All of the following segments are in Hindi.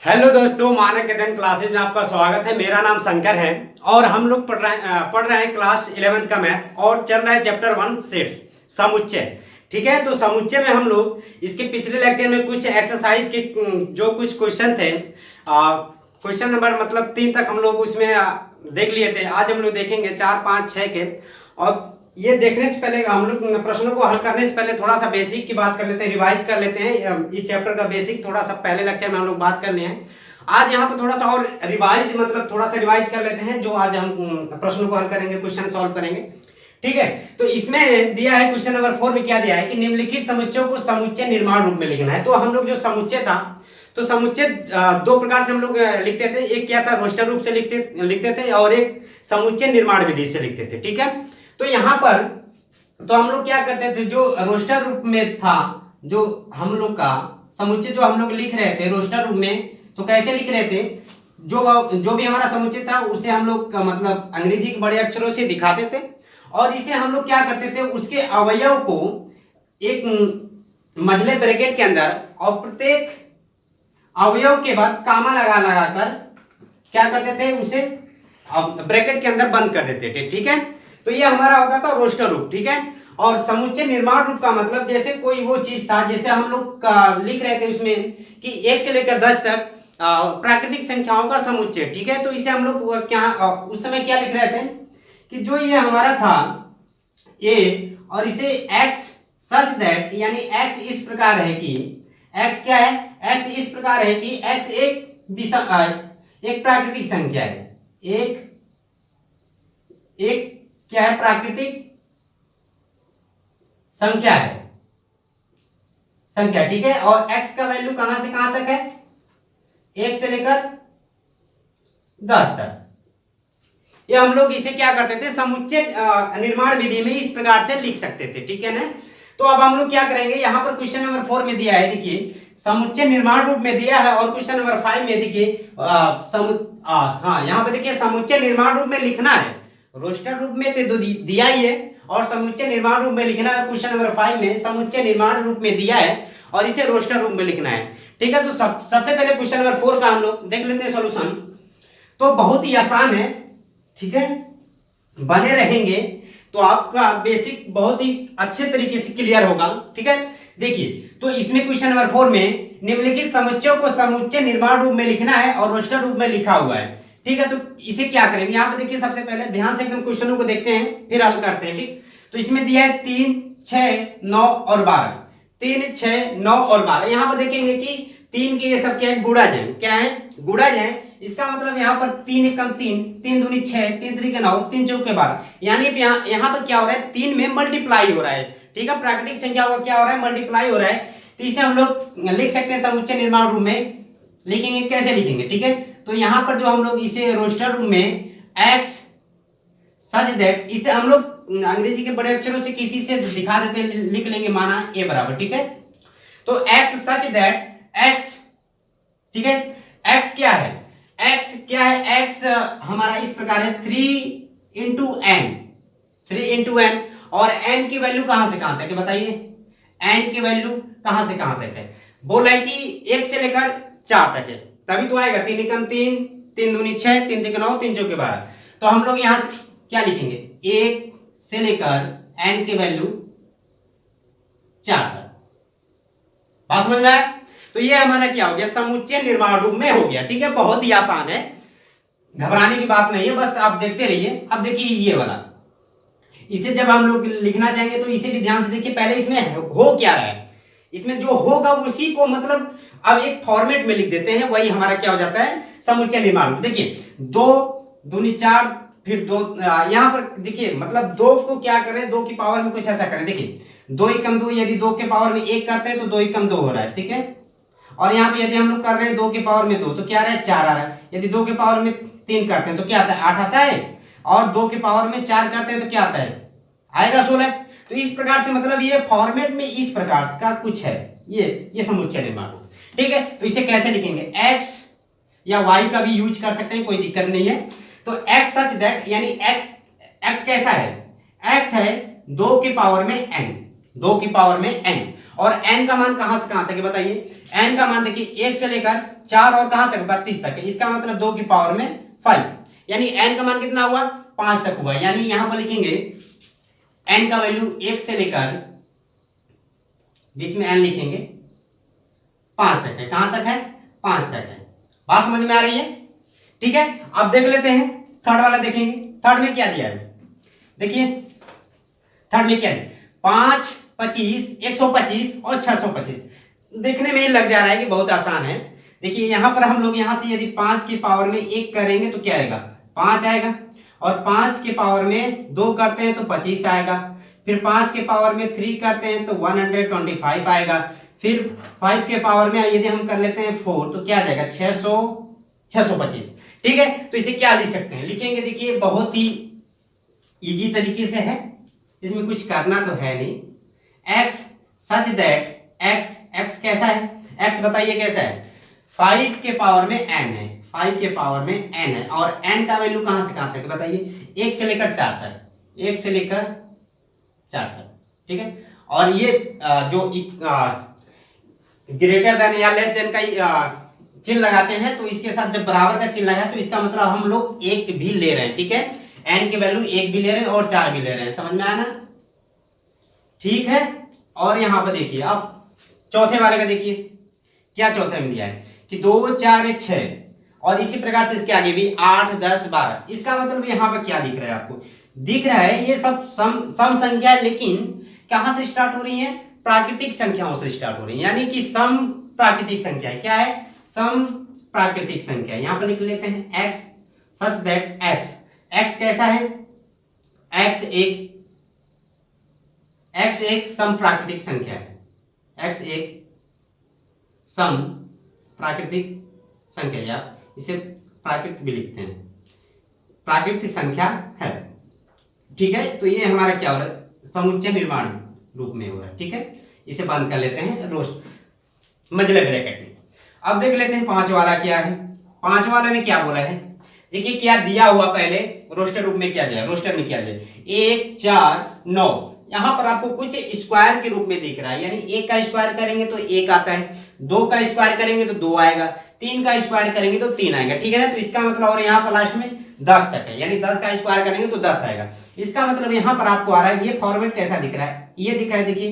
हेलो दोस्तों, मानक अध्ययन क्लासेज में आपका स्वागत है। मेरा नाम शंकर है और हम लोग पढ़ रहे हैं क्लास 11th का मैथ और चल रहा है चैप्टर 1 सेट्स समुच्चय। ठीक है, तो समुच्चय में हम लोग इसके पिछले लेक्चर में कुछ एक्सरसाइज के जो कुछ क्वेश्चन थे, क्वेश्चन नंबर मतलब 3 तक हम लोग उसमें देख लिए थे। आज हम लोग देखेंगे 4, 5, 6 के। और ये देखने से पहले हम लोग प्रश्नों को हल करने से पहले थोड़ा सा बेसिक की बात कर लेते हैं, रिवाइज कर लेते हैं। इस चैप्टर का बेसिक थोड़ा सा पहले लेक्चर में हम लोग बात कर लिए हैं। आज यहाँ पर थोड़ा सा और रिवाइज मतलब थोड़ा सा रिवाइज कर लेते हैं, जो आज हम प्रश्नों को हल करेंगे, क्वेश्चन सॉल्व करेंगे। ठीक है, तो इसमें दिया है क्वेश्चन नंबर 4 में क्या दिया है कि निम्नलिखित समुच्चयों को समुच्चय निर्माण रूप में लिखना है। तो हम लोग जो समुच्चय था, तो समुच्चय दो प्रकार से हम लोग लिखते थे। एक क्या था, रोस्टर रूप से लिखते थे और एक समुच्चय निर्माण विधि से लिखते थे। ठीक है, तो यहाँ पर तो हम लोग क्या करते थे, जो रोस्टर रूप में था, जो हम लोग का समुच्चय जो हम लोग लिख रहे थे रोस्टर रूप में, तो कैसे लिख रहे थे, जो भी हमारा समुच्चय था उसे हम लोग मतलब अंग्रेजी के बड़े अक्षरों से दिखाते थे और इसे हम लोग क्या करते थे, उसके अवयव को एक मझले ब्रैकेट के अंदर और प्रत्येक अवयव के बाद कामा लगाकर क्या करते थे, उसे ब्रैकेट के अंदर बंद कर देते थे। ठीक है, तो ये हमारा होता था रोस्टर रूप। ठीक है, और समुच्चय निर्माण रूप का मतलब जैसे कोई वो चीज था, जैसे हम लोग लिख रहे थे उसमें कि 1 से लेकर 10 तक प्राकृतिक संख्याओं का समुच्चय। ठीक है, तो इसे हम लोग क्या उस समय क्या लिख रहे थे कि जो ये हमारा था ए, और इसे x सच दैट, यानी x इस प्रकार है कि x क्या है, x इस प्रकार है कि x एक प्राकृतिक संख्या है, एक क्या है, प्राकृतिक संख्या है, संख्या। ठीक है, और x का वैल्यू कहां से कहां तक है, 1 से लेकर 10 तक। ये हम लोग इसे क्या करते थे, समुच्चय निर्माण विधि में इस प्रकार से लिख सकते थे। ठीक है ना, तो अब हम लोग क्या करेंगे, यहाँ पर क्वेश्चन नंबर 4 में दिया है, देखिए समुच्चय निर्माण रूप में दिया है, और क्वेश्चन नंबर 5 में देखिए हाँ यहाँ पे देखिए समुच्चय निर्माण रूप में लिखना है। रोस्टर रूप में तो दिया ही है और समुच्चय निर्माण रूप में लिखना है। क्वेश्चन नंबर 5 में समुच्चय निर्माण रूप में दिया है और इसे रोस्टर रूप में लिखना है। ठीक है, तो सबसे पहले क्वेश्चन नंबर 4 का हम लोग देख लेते हैं सॉल्यूशन। तो बहुत ही आसान है, ठीक है, बने रहेंगे तो आपका बेसिक बहुत ही अच्छे तरीके से क्लियर होगा। ठीक है, देखिए तो इसमें क्वेश्चन नंबर 4 में निम्नलिखित समुच्चयों को समुच्चय निर्माण रूप में लिखना है और रोस्टर रूप में लिखा हुआ है। ठीक है, तो इसे क्या करेंगे, यहाँ पे देखिए सबसे पहले ध्यान से एकदम क्वेश्चनों को देखते हैं फिर हल करते हैं। ठीक, तो इसमें दिया है 3, 6, 9 और 12। 3, 6, 9 और 12। यहाँ पर देखेंगे कि 3 के ये सब क्या है, गुणज है। क्या है, गुणज है। इसका मतलब यहाँ पर 3 एकम 3, 3 दूनी 6, 3 त्रिक 9, 3 चौके 12। यानी यहाँ पर क्या हो रहा है, 3 में मल्टीप्लाई हो रहा है। ठीक है, प्राकृतिक संख्या का क्या हो रहा है, मल्टीप्लाई हो रहा है। तो इसे हम लोग लिख सकते हैं समुच्चय निर्माण रूप में। लिखेंगे कैसे लिखेंगे, ठीक है, तो यहाँ पर जो हम लोग इसे रोस्टर रूप में x सच दैट, इसे हम लोग अंग्रेजी के बड़े अक्षरों से किसी से दिखा देते, लिख लेंगे माना a बराबर। ठीक है, तो x सच दैट x, ठीक है, x क्या है, x क्या है, x हमारा इस प्रकार है 3 इंटू एन, 3 इंटू एन। और n की वैल्यू कहां से कहां तक है बताइए, n की वैल्यू कहां से कहां तक है, बोला है कि 1 से लेकर 4 तक है, तभी तो आएगा 3 एकम 3, 3 दूनी 6, 3 त्रिक 9, 3 चौके 12। तो हम लोग यहां से क्या लिखेंगे, 1 से लेकर n की वैल्यू 4 तक। बात समझ में आया, तो ये हमारा क्या हो गया, समुच्चय निर्माण रूप में हो गया। ठीक है, बहुत ही आसान है, घबराने की बात नहीं है, बस आप देखते रहिए। अब देखिए ये वाला, इसे जब हम लोग लिखना चाहेंगे तो इसे भी ध्यान से देखिए, पहले इसमें हो क्या रहा है, इसमें जो होगा उसी को मतलब अब एक फॉर्मेट में लिख देते हैं, वही हमारा क्या हो जाता है, समुच्चय निर्माण। देखिए 2 दूनी 4, फिर 2 यहाँ पर देखिए मतलब 2 को क्या करें, 2 की पावर में कुछ ऐसा करें। देखिए 2 एकम 2, यदि 2 के पावर में 1 करते हैं तो 2 एकम 2 हो रहा है। ठीक है, और यहाँ पे यदि हम लोग कर रहे हैं 2 के पावर में 2 तो क्या आ रहा है, 4 आ रहा है। यदि 2 के पावर में 3 करते हैं तो क्या आता है, 8 आता है। और 2 के पावर में 4 करते हैं तो क्या आता है, आएगा 16। तो इस प्रकार से मतलब ये फॉर्मेट में इस प्रकार का कुछ है, ये समुच्चय निर्माण। ठीक है, तो इसे कैसे लिखेंगे, x या y का भी यूज कर सकते हैं, कोई दिक्कत नहीं है। तो x सच दैट, यानी x कैसा है, x है 2 की पावर में n, 2 की पावर में n। और n का मान कहां से कहां तक है बताइए। n का मान देखिए 1 से लेकर 4 और कहां तक 32 तक है, इसका मतलब 2 की पावर में 5, यानी n का मान कितना हुआ 5 तक हुआ। यानी यहां पर लिखेंगे n का वैल्यू 1 से लेकर बीच में n लिखेंगे 5 तक है। कहां तक है 5 तक है। बात समझ में आ रही है? ठीक है, अब देख लेते हैं थर्ड वाला देखेंगे। थर्ड में क्या दिया है देखिए, थर्ड में क्या है 5, 25, 125 और 625। देखने में ही लग जा रहा है कि बहुत आसान है। देखिए यहां पर हम लोग यहां से यदि 5 की पावर में 1 करेंगे तो क्या आएगा 5 आएगा, और 5 के पावर में 2 करते हैं तो 25 आएगा, फिर 5 के पावर में 3 करते हैं तो 125 आएगा, फिर 5 के पावर में यदि हम कर लेते हैं 4 तो क्या आ जाएगा 625। ठीक है, तो इसे क्या लिख सकते हैं, लिखेंगे देखिए बहुत ही इजी तरीके से है, इसमें कुछ करना तो है नहीं। x सच दैट x कैसा है, x बताइए कैसा है 5 के पावर में n है, 5 के पावर में n है, और n का वैल्यू कहां से कहां तक बताइए 1 से लेकर 4 तक, 1 से लेकर 4 तक। ठीक है, और ये जो ग्रेटर देन या लेस देन का चिन्ह लगाते हैं तो इसके साथ जब बराबर का चिन्ह लगा तो इसका मतलब हम लोग 1 भी ले रहे हैं। ठीक है, n की वैल्यू 1 भी ले रहे हैं और 4 भी ले रहे हैं, समझ में आया ना? ठीक है, और यहां पर देखिए अब चौथे वाले का देखिए क्या चौथे में दिया है कि 2 4 6, और इसी प्रकार से इसके आगे भी 8 10 12। इसका मतलब यहां पर क्या दिख रहा है आपको, दिख रहा है ये सब सम संख्या है, लेकिन कहां से स्टार्ट हो रही है प्राकृतिक संख्याओं से स्टार्ट हो रही है, यानी कि सम प्राकृतिक संख्या है। क्या है सम प्राकृतिक संख्या। यहां पर लिख लेते हैं x सच दैट x कैसा है x एक सम प्राकृतिक संख्या है, x एक सम प्राकृतिक संख्या, या इसे प्राकृतिक भी लिखते हैं, प्राकृतिक संख्या है। ठीक है, तो ये हमारा क्या हो रहा है समुच्चय निर्माण रूप में हो रहा है। ठीक है, इसे बंद कर लेते हैं रोस्ट मजले ब्रैकेट में। अब देख लेते हैं 5 वाला क्या है। 5 वाले में क्या बोला है देखिए, क्या दिया हुआ पहले रोस्टर रूप में क्या दिया, रोस्टर में क्या दिया 1 4 9। यहां पर आपको कुछ स्क्वायर के रूप में दिख रहा है, यानी 1 का स्क्वायर करेंगे तो 1 आता है, 2 का स्क्वायर करेंगे तो 2 आएगा, 3 का स्क्वायर करेंगे तो 3 आएगा। ठीक है ना, तो इसका मतलब और यहाँ पर लास्ट में 10 तक है, यानी 10 का स्क्वायर करेंगे तो 10 आएगा। इसका मतलब यहाँ पर आपको आ रहा है, ये फॉर्मेट कैसा दिख रहा है, ये दिख रहा है देखिए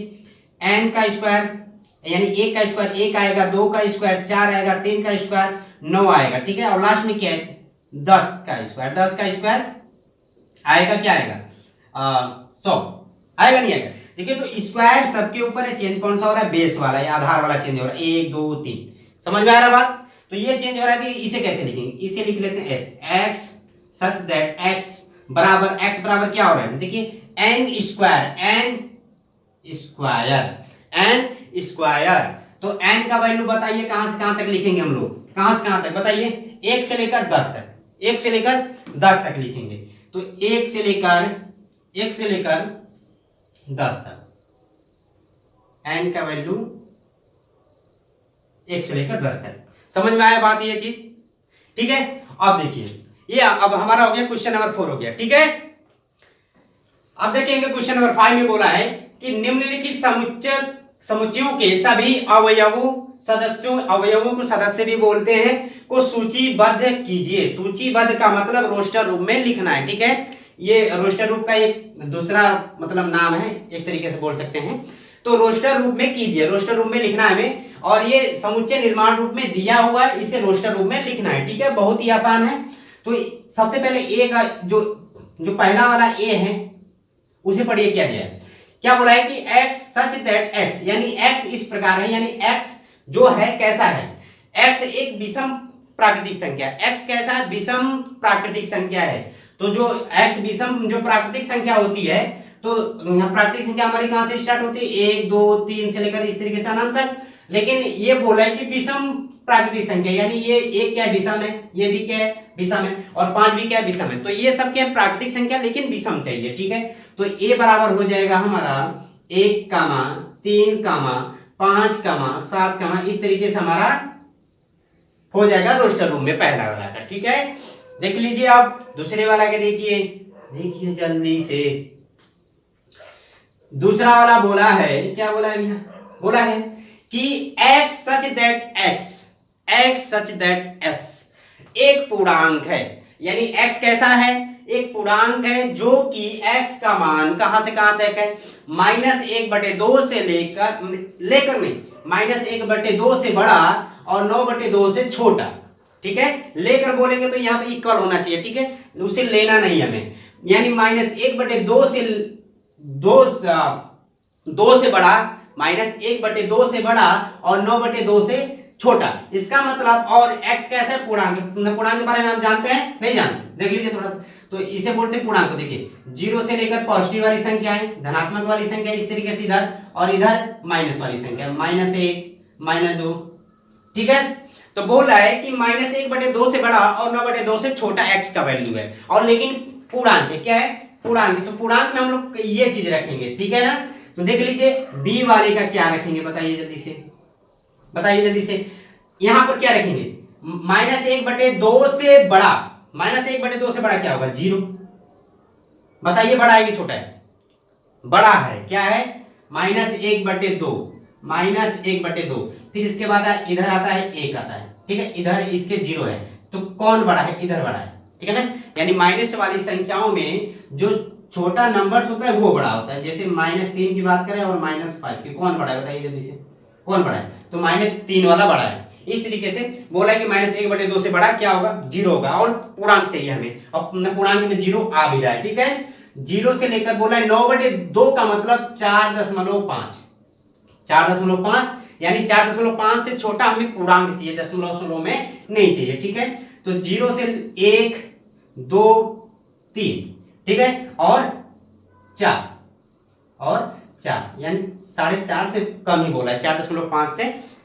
n का स्क्वायर यानी 1 का स्क्वायर 1 आएगा, 2 का स्क्वायर 4 आएगा, 3 का स्क्वायर 9 आएगा। ठीक है, और लास्ट में क्या है 10 का स्क्वायर, 10 का स्क्वायर आएगा क्या आएगा 100 आएगा, नहीं आएगा। देखिए तो स्क्वायर सबके ऊपर है, चेंज कौन सा हो रहा है बेस वाला या आधार वाला चेंज हो रहा है 1 2 3। समझ में आ रहा बात? तो ये चेंज हो रहा है, इसे कैसे लिखेंगे, इसे लिख लेते हैं x सच दैट x बराबर क्या हो रहा है देखिए n स्क्वायर। तो n का वैल्यू बताइए कहां से कहां तक लिखेंगे हम लोग, कहां से कहां तक बताइए 1 से लेकर 10 तक, 1 से लेकर 10 तक लिखेंगे। तो 1 से लेकर 10 तक n का वैल्यू 1 से लेकर 10 तक। समझ में आया बात ये चीज? ठीक है, अब देखिए ये अब हमारा हो गया क्वेश्चन नंबर 4 हो गया। ठीक है, अब देखेंगे क्वेश्चन नंबर 5 में बोला है कि निम्नलिखित समुच्चयों के सभी अवयवों को सदस्य भी बोलते हैं को सूचीबद्ध कीजिए। सूचीबद्ध का मतलब रोस्टर रूप में लिखना है। ठीक है, ये रोस्टर रूप का एक दूसरा मतलब नाम है, एक तरीके से बोल सकते हैं। तो रोस्टर रूप में कीजिए, रोस्टर रूप में लिखना है हमें, और ये समुच्चय निर्माण रूप में दिया हुआ है, इसे रोस्टर रूप में लिखना है। ठीक है, बहुत ही आसान है। तो सबसे पहले ए का जो पहला वाला ए है उसे पढ़िए क्या दिया है, क्या बोला है कि x सच दैट x, यानी x इस प्रकार है, यानी x जो है कैसा है, x एक विषम प्राकृतिक संख्या, x कैसा है विषम प्राकृतिक संख्या है। तो जो x विषम जो प्राकृतिक संख्या होती है, तो प्राकृतिक संख्या हमारी कहां से स्टार्ट होती है 1 2 3 से लेकर इस तरीके से अनंत तक, लेकिन ये बोला है कि विषम प्राकृतिक संख्या, यानी ये एक क्या है विषम है, ये भी क्या है विषम है, और 5 भी क्या है विषम है। तो ये सब क्या है प्राकृतिक संख्या लेकिन विषम चाहिए। ठीक है, तो a बराबर हो जाएगा हमारा 1 3 5 7 इस तरीके से हमारा हो जाएगा रोस्टर रूम में पहला वाला का। ठीक है, देख लीजिए आप दूसरे वाला के देखिए जल्दी से। दूसरा वाला बोला है, क्या बोला है बोला है कि x सच दैट x एक पूर्णांक है, यानी x कैसा है, एक पूर्णांक है जो कि x का मान कहां से कहां तक है, -1/2 से लेकर नहीं, -1/2 से बड़ा और 9/2 से छोटा, ठीक है। लेकर बोलेंगे तो यहाँ पे इक्वल होना चाहिए, ठीक है, उसे लेना नहीं हमें, यानी -1/2 से 2 से बड़ा, -1/2 से बड़ा और 9/2 से छोटा, इसका मतलब, और x कैसा है, पूर्णांक। पूर्णांक के बारे में आप जानते हैं, नहीं जानते, देख लीजिए थोड़ा, तो इसे बोलते हैं पूर्णांक। देखिए 0 से लेकर पॉजिटिव वाली संख्या है, धनात्मक वाली संख्या इस तरीके से इधर, और इधर माइनस वाली संख्या, -1 -2, ठीक है। तो बोल रहा है कि -1/2 से बड़ा और 9/2 से छोटा x का वैल्यू है, और लेकिन पूर्णांक है, क्या है, पूर्णांक। तो पूर्णांक में हम लोग ये चीज रखेंगे, ठीक है ना। तो देख लीजिए b वाले का क्या रखेंगे, बताइए जल्दी से, बताइए जल्दी से। यहां पर क्या रखेंगे, -1/2 से बड़ा, -1/2 से बड़ा क्या होगा, 0। बताइए बड़ा है कि छोटा है, बड़ा है, क्या है, -1/2, -1/2। फिर इसके बाद इधर आता है 1 आता है, ठीक है, इधर इसके 0 है, तो कौन बड़ा है, इधर बड़ा है, ठीक है ना। यानी माइनस वाली संख्याओं में जो छोटा नंबर्स होता है वो बड़ा होता है। जैसे -3 की बात करें और -5 की, कौन बड़ा है, बताइए जल्दी से, कौन बड़ा है, तो -3 वाला बड़ा है। इस तरीके से बोला है कि -1/2 से बड़ा क्या होगा, 0 होगा, और पूर्णांक चाहिए हमें, और पूर्णांक में 0 आ भी रहा है, ठीक है। 0 से लेकर बोला है 9/2 का मतलब 4.5, 4.5, यानी 4.5 से छोटा हमें पूर्णांक चाहिए, दशमलव में नहीं चाहिए, ठीक है। तो 0 से 1 2 3, ठीक है, और 4, यानी 4.5 से कम ही बोला है, 4.5 से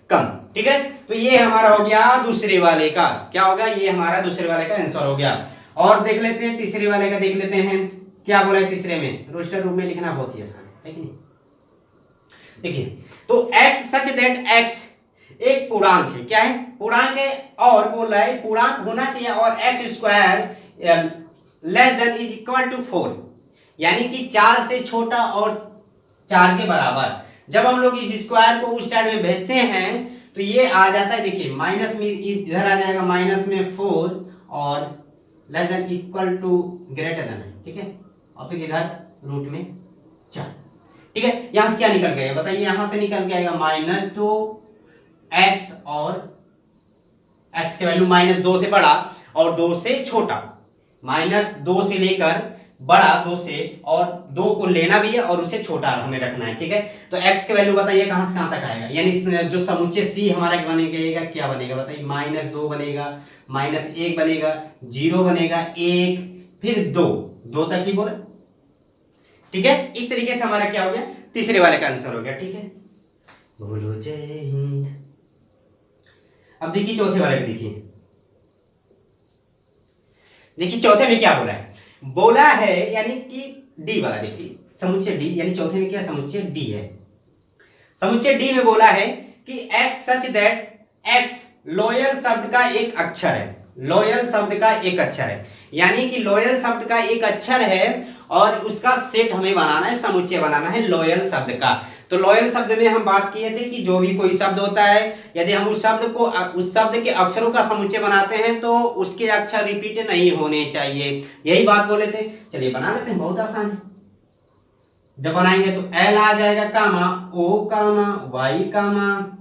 कम, ठीक है। तो ये हमारा हो गया दूसरे वाले का, क्या होगा, ये हमारा दूसरे वाले का आंसर हो गया। और देख लेते हैं तीसरे वाले का, देख लेते हैं क्या बोला है तीसरे में। रोस्टर रूप में लिखना बहुत ही आसान है कि नहीं। देखिए तो x सच दैट x एक पूर्णांक है, क्या है, पूर्णांक है, और बोल रहा है पूर्णांक होना चाहिए, और x² less than is equal to 4, यानी कि 4 से छोटा और 4 के बराबर। जब हम लोग इस स्क्वायर को उस साइड में भेजते हैं तो ये आ जाता है, देखिए माइनस में इधर आ जाएगा, माइनस में 4 और less than equal to greater than, ठीक है, और फिर इधर रूट में 4, ठीक है। यहां से क्या निकल गया बताइए, यहां से निकल के आएगा -2x, और x के वैल्यू -2 से बड़ा और 2 से छोटा, -2 से लेकर बड़ा 2 से, और 2 को लेना भी है और उसे छोटा हमें रखना है, ठीक है। तो x के वैल्यू बताइए कहां से कहां तक आएगा, यानी जो समुच्चय c हमारा बनेगा, क्या बनेगा बताइए, -2 बनेगा, -1 बनेगा, 0 बनेगा, 1, फिर 2 तक ही बोला, ठीक है। इस तरीके से हमारा क्या हो गया, तीसरे वाले का आंसर हो गया, ठीक है। बोलो जय हिंद। अब देखिए चौथे वाले को, देखिए चौथे में क्या बोला है, बोला है यानी कि डी वाला, देखिए समुच्चय डी, यानी चौथे में क्या समुच्चय डी है। समुच्चय डी में बोला है कि x such that x loyal शब्द का एक अक्षर है, लोयल शब्द का एक अक्षर है, यानी कि लोयल शब्द का एक अक्षर है और उसका सेट हमें बनाना है, समुच्चय बनाना है लोयल शब्द का। तो लोयल शब्द में हम बात किए थे कि जो भी कोई शब्द होता है, यदि हम उस शब्द के अक्षरों का समुच्चय बनाते हैं तो उसके अक्षर रिपीट नहीं होने चाहिए, यही बात बोले थे। चलिए बना लेते हैं, बहुत आसान है। जब बनाएंगे तो एल आ जाएगा कामा, ओ कामा, वाई कामा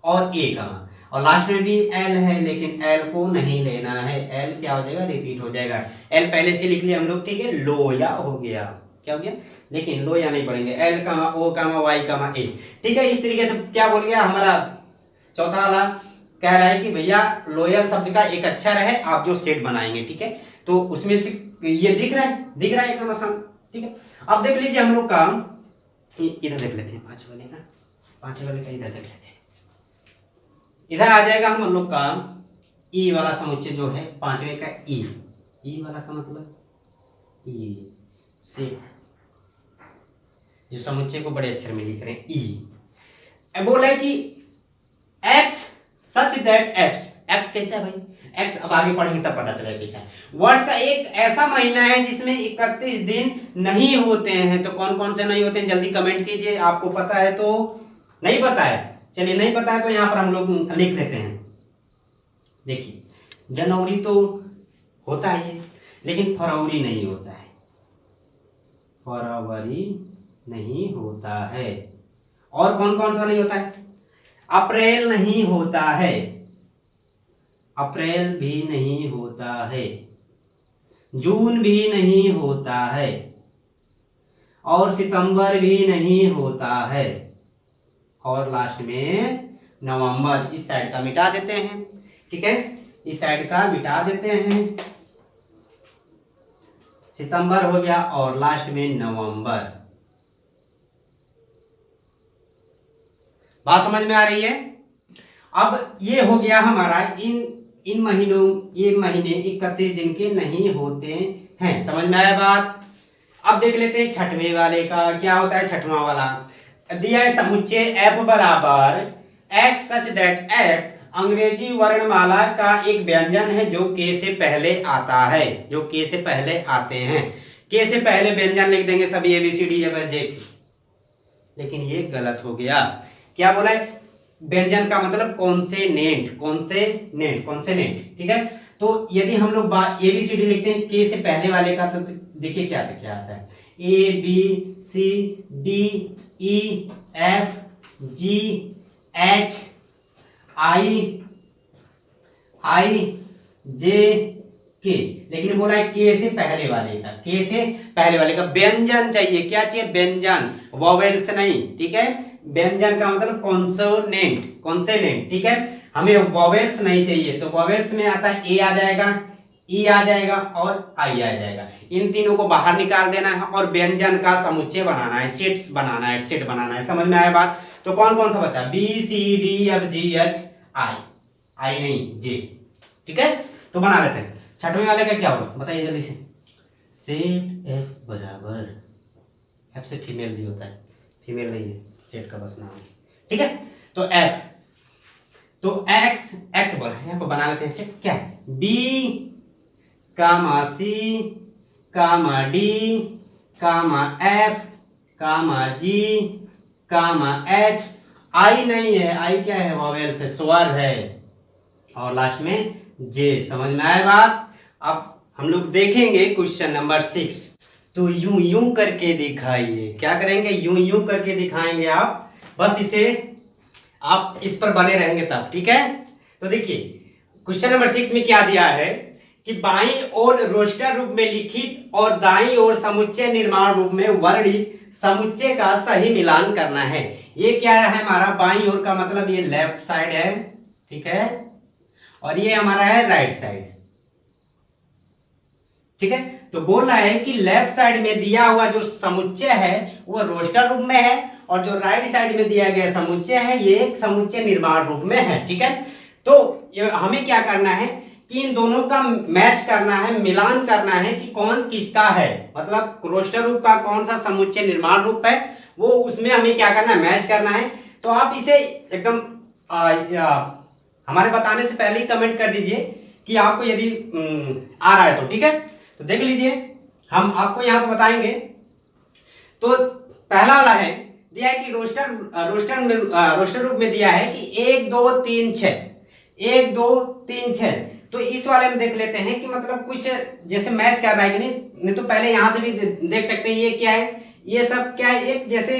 और ए कामा, और लास्ट में भी एल है, लेकिन एल को नहीं लेना है, एल क्या हो जाएगा, रिपीट हो जाएगा। एल पहले से लिख लिया हम लोग, ठीक है, लोया हो गया, क्या हो गया, लेकिन लोया नहीं पढ़ेंगे, एल कामा, ओ कामा, वाई कामा, ए, ठीक है। इस तरीके से क्या बोल गया हमारा चौथा वाला, कह रहा है कि भैया लोयल शब्द का एक अक्षर है, आप जो सेट बनाएंगे, ठीक है, तो उसमें से ये दिख रहा है एकदम आसान, ठीक है। अब देख लीजिए हम लोग का, इधर देख लेते हैं पांचवें वाले का इधर देख लेते हैं। इधर आ जाएगा हम लोग का ई वाला समुच्चय जो है, पांचवें का ई वाला का मतलब ई से, जो समुच्चय को बड़े अक्षर में लिख रहे हैं ई। बोल रहे कि x सच दैट x कैसा है भाई, x अब आगे पढ़ेंगे तब पता चलेगा कैसा है। वर्ष का एक ऐसा महीना है जिसमें 31 दिन नहीं होते हैं, तो कौन कौन से नहीं होते हैं, जल्दी कमेंट कीजिए, आपको पता है तो नहीं पता है, चलिए नहीं पता है तो यहाँ पर हम लोग लिख लेते हैं। देखिए जनवरी तो होता ही है, लेकिन फरवरी नहीं होता है, फरवरी नहीं होता है। और कौन कौन सा नहीं होता है? अप्रैल नहीं होता है, अप्रैल भी नहीं होता है, जून भी नहीं होता है, और सितंबर भी नहीं होता है, और लास्ट में नवंबर। इस साइड का मिटा देते हैं, ठीक है, इस साइड का मिटा देते हैं, सितंबर हो गया और लास्ट में नवंबर। बात समझ में आ रही है? अब ये हो गया हमारा इन महीनों, ये महीने 31 दिन के नहीं होते हैं। समझ में आया बात? अब देख लेते हैं छठवें वाले का क्या होता है। छठवां वाला दिया है समुच्चय f बराबर x सच दैट x अंग्रेजी वर्णमाला का एक व्यंजन है जो k से पहले आता है, जो k से पहले आते हैं। k से पहले व्यंजन लिख देंगे सभी ABCD J, लेकिन ये गलत हो गया। क्या बोला है? व्यंजन का मतलब कॉन्सोनेंट, कॉन्सोनेंट, ठीक है। तो यदि हम लोग ABCD लिखते हैं k से पहले वाले का, तो देखिए क्या आता है, ABCDEFGHIJK, लेकिन बोला है k से पहले वाले का, k से पहले वाले का व्यंजन चाहिए। क्या चाहिए? व्यंजन, वोवेल्स नहीं, ठीक है। व्यंजन का मतलब कॉन्सोनेंट, ठीक है। हमें वोवेल्स नहीं चाहिए, तो वोवेल्स में आता है ए आ जाएगा, ई आ जाएगा और आई आ जाएगा। इन तीनों को बाहर निकाल देना है और व्यंजन का समुच्चय बनाना है, सेट बनाना है। समझ में आया बात? तो कौन कौन सा बचा? BCDFGH आई नहीं जे, ठीक है। तो बना लेते हैं। छठवें वाले का क्या होगा बताइए जल्दी से। सेट F बराबर, F से फीमेल भी होता है, फीमेल नहीं है, सेट का बस नाम है, ठीक है। तो F, तो x बोला यहाँ पर बना लेते हैं सेट। क्या है? B कामा C कामा D कामा F कामा G कामा H, आई नहीं है, आई क्या है? वोवेल से, स्वर है, और लास्ट में J। समझ में आया बात? अब हम लोग देखेंगे क्वेश्चन नंबर 6। तो यूं यूं करके दिखाइए। क्या करेंगे? यूं यूं करके दिखाएंगे आप, बस इसे आप इस पर बने रहेंगे तब, ठीक है। तो देखिए क्वेश्चन नंबर 6 में क्या दिया है कि बाईं ओर रोस्टर रूप में लिखित और दाईं ओर समुच्चय निर्माण रूप में वर्णित समुच्चय का सही मिलान करना है। ये क्या है हमारा? बाईं ओर का मतलब ये लेफ्ट साइड है, ठीक है, और ये हमारा है राइट साइड, ठीक है। तो बोल रहा है कि लेफ्ट साइड में दिया हुआ जो समुच्चय है वो रोस्टर रूप में है, और जो राइट साइड में दिया गया समुच्चय है ये एक समुच्चय निर्माण रूप में है, ठीक है। तो हमें क्या करना है कि इन दोनों का मैच करना है, मिलान करना है कि कौन किसका है, मतलब रोस्टर रूप का कौन सा समुच्चय निर्माण रूप है, वो उसमें हमें क्या करना है? मैच करना है। तो आप इसे एकदम हमारे बताने से पहले ही कमेंट कर दीजिए कि आपको यदि आ रहा है तो, ठीक है। तो देख लीजिए, हम आपको यहाँ पर बताएंगे। तो पहला वाला है दिया है कि रोस्टर रूप में दिया है कि 1 2 3 6, 1 2 3 6। तो इस वाले में देख लेते हैं कि मतलब कुछ जैसे मैच कर रहा है कि नहीं तो पहले यहाँ से भी देख सकते हैं। ये क्या है? ये सब क्या है? एक जैसे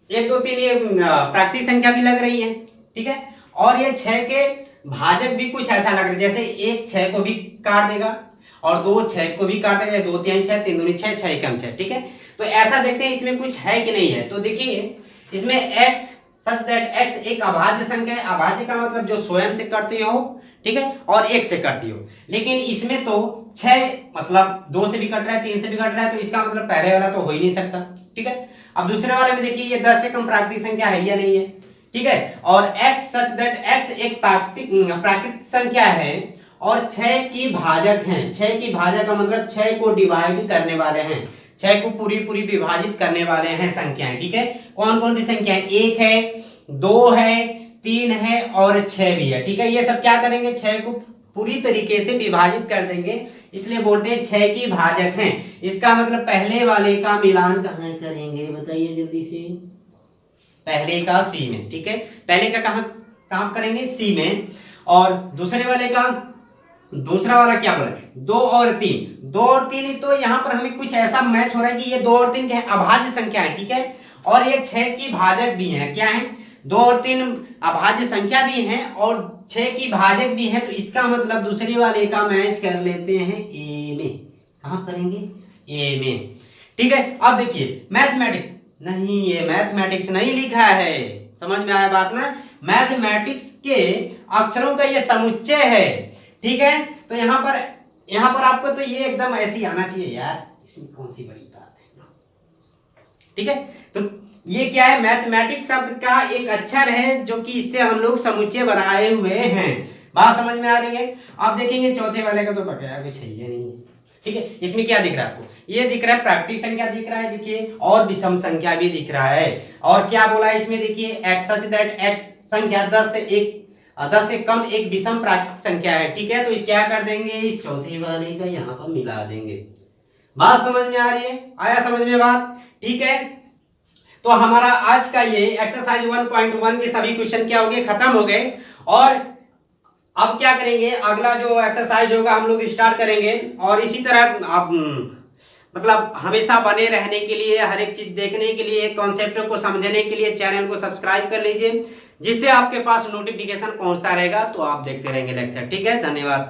1 2 3 ये प्राकृतिक संख्या भी लग रही है, ठीक है, और ये 6 के भाजक भी कुछ ऐसा लग रहा है, जैसे 1 6 को भी काट देगा और 2 6 को भी काट देगा, 2 3 6 3 दूनी 6 6 कम 6, ठीक है। तो ऐसा देखते हैं इसमें कुछ है कि नहीं है। तो देखिए इसमें x सच दैट x एक अभाज्य संख्या है। अभाज्य का मतलब जो स्वयं से करती हो, ठीक है, और 1 से करती हो। लेकिन इसमें तो 6 मतलब 2 से भी कट रहा है, 3 से भी कट रहा है, तो इसका मतलब पहले वाला तो हो ही नहीं सकता, ठीक है। अब दूसरे वाले में देखिए ये 10 से कम प्राकृतिक संख्या है या नहीं है, ठीक है, और x सच दैट x एक प्राकृतिक संख्या है और 6 की भाजक है। 6 की भाजक का मतलब 6 को डिवाइड करने वाले हैं, 6 को पूरी विभाजित करने वाले हैं संख्याएं, ठीक है। कौन कौन सी संख्या है? 1 है, 2 है, 3 है और 6 भी है, ठीक है। ये सब क्या करेंगे? 6 को पूरी तरीके से विभाजित कर देंगे, इसलिए बोलते हैं 6 की भाजक हैं। इसका मतलब पहले वाले का मिलान कहाँ करेंगे बताइए जल्दी से। पहले का सी में, ठीक है। पहले का कहाँ काम करेंगे, सी में, और दूसरे वाले का, दूसरा वाला क्या बोला, 2 और 3, 2 और 3, तो यहाँ पर हमें कुछ ऐसा मैच हो रहा है कि ये 2 और 3 क्या है, अभाज्य संख्या है, ठीक है, और ये 6 की भाजक भी है, क्या है, 2 और 3 अभाज्य संख्या भी है और 6 की भाजक भी है, तो इसका मतलब दूसरे वाले का मैच कर लेते हैं ए में। कहाँ करेंगे, ए में, ठीक है। अब देखिए मैथमेटिक्स, नहीं ये मैथमेटिक्स नहीं लिखा है, समझ में आया बात ना, मैथमेटिक्स के अक्षरों का ये समुच्चय है, ठीक है। तो यहाँ पर आपको तो ये एकदम ऐसे ही आना चाहिए यार, इसमें कौन सी बड़ी बात है, ठीक है। तो ये क्या है, मैथमेटिक्स शब्द का एक अक्षर है जो कि इससे हम लोग समुच्चय बनाए हुए हैं, बात समझ में आ रही है। आप देखेंगे चौथे वाले का तो बकाया कुछ है ही नहीं, ठीक है। इसमें क्या दिख रहा है आपको, ये दिख रहा है प्राकृतिक संख्या दिख रहा है, देखिए, और विषम संख्या भी दिख रहा है, और क्या बोला है इसमें, देखिए, x सच दैट x संख्या 10 से कम एक विषम प्राकृतिक संख्या है, ठीक है। तो क्या कर देंगे, इस चौथे वाले का यहाँ पर मिला देंगे, बात समझ में आ रही है, आया समझ में बात, ठीक है। तो हमारा आज का ये एक्सरसाइज 1.1 के सभी क्वेश्चन क्या हो गए, खत्म हो गए, और अब क्या करेंगे, अगला जो एक्सरसाइज होगा हम लोग स्टार्ट करेंगे, और इसी तरह आप मतलब हमेशा बने रहने के लिए, हर एक चीज देखने के लिए, कॉन्सेप्ट को समझने के लिए चैनल को सब्सक्राइब कर लीजिए, जिससे आपके पास नोटिफिकेशन पहुंचता रहेगा, तो आप देखते रहेंगे लेक्चर, ठीक है। धन्यवाद।